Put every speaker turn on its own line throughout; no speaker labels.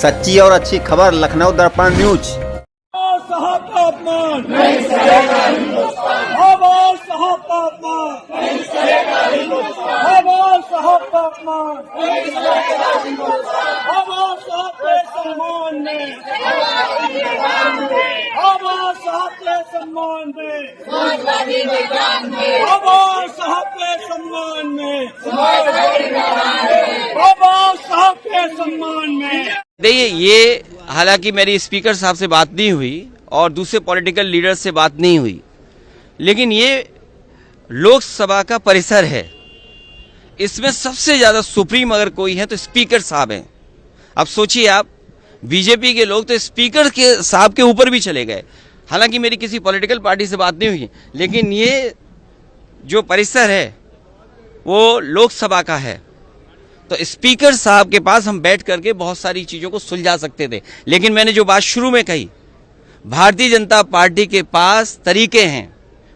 सच्ची और अच्छी खबर लखनऊ दर्पण न्यूज।
साहब का अपमान नहीं सहेगा हिंदुस्तान। आवाज साहब का अपमान नहीं सहेगा हिंदुस्तान। आवाज साहब का अपमान नहीं सहेगा हिंदुस्तान। आवाज साहब के सम्मान में, आवाज साहब के सम्मान में, आवाज साहब के सम्मान में, आवाज साहब के सम्मान में।
देखिए, ये हालांकि मेरी स्पीकर साहब से बात नहीं हुई और दूसरे पॉलिटिकल लीडर से बात नहीं हुई, लेकिन ये लोकसभा का परिसर है। इसमें सबसे ज्यादा सुप्रीम अगर कोई है तो स्पीकर साहब हैं। अब सोचिए आप, बीजेपी के लोग तो स्पीकर के साहब के ऊपर भी चले गए। हालांकि मेरी किसी पॉलिटिकल पार्टी से बात नहीं हुई, लेकिन ये जो परिसर है वो लोकसभा का है, तो स्पीकर साहब के पास हम बैठ करके बहुत सारी चीजों को सुलझा सकते थे। लेकिन मैंने जो बात शुरू में कही, भारतीय जनता पार्टी के पास तरीके हैं,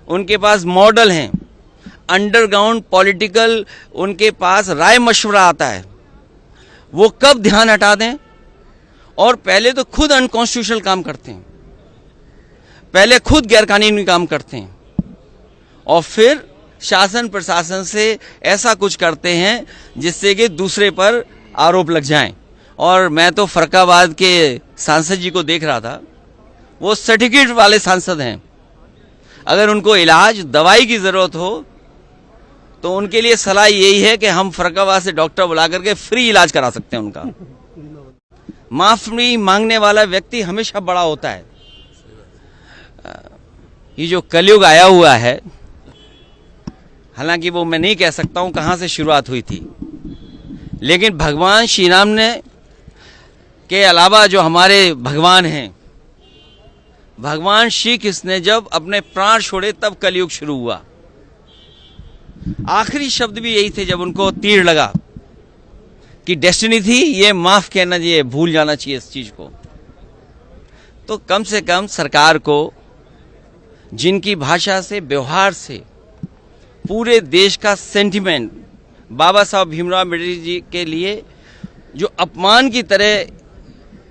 उनके पास मॉडल हैं, अंडरग्राउंड पॉलिटिकल उनके पास राय मशवरा आता है। वो कब ध्यान हटा दें, और पहले तो खुद अनकॉन्स्टिट्यूशनल काम करते हैं, पहले खुद गैरकानूनी काम करते हैं, और फिर शासन प्रशासन से ऐसा कुछ करते हैं जिससे कि दूसरे पर आरोप लग जाएं। और मैं तो फरक्काबाद के सांसद जी को देख रहा था, वो सर्टिफिकेट वाले सांसद हैं। अगर उनको इलाज दवाई की जरूरत हो तो उनके लिए सलाह यही है कि हम फरक्काबाद से डॉक्टर बुला करके फ्री इलाज करा सकते हैं उनका। माफी मांगने वाला व्यक्ति हमेशा बड़ा होता है। ये जो कलयुग आया हुआ है, हालांकि वो मैं नहीं कह सकता हूं कहां से शुरुआत हुई थी, लेकिन भगवान श्री राम ने के अलावा जो हमारे भगवान हैं, भगवान श्री कृष्ण ने जब अपने प्राण छोड़े तब कलयुग शुरू हुआ। आखिरी शब्द भी यही थे जब उनको तीर लगा कि डेस्टिनी थी, ये माफ कहना चाहिए, भूल जाना चाहिए इस चीज को। तो कम से कम सरकार को, जिनकी भाषा से, व्यवहार से पूरे देश का सेंटिमेंट बाबा साहब भीमराव अम्बेडकर जी के लिए जो अपमान की तरह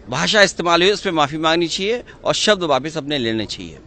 भाषा इस्तेमाल हुई, उस पर माफी मांगनी चाहिए और शब्द वापस अपने लेने चाहिए।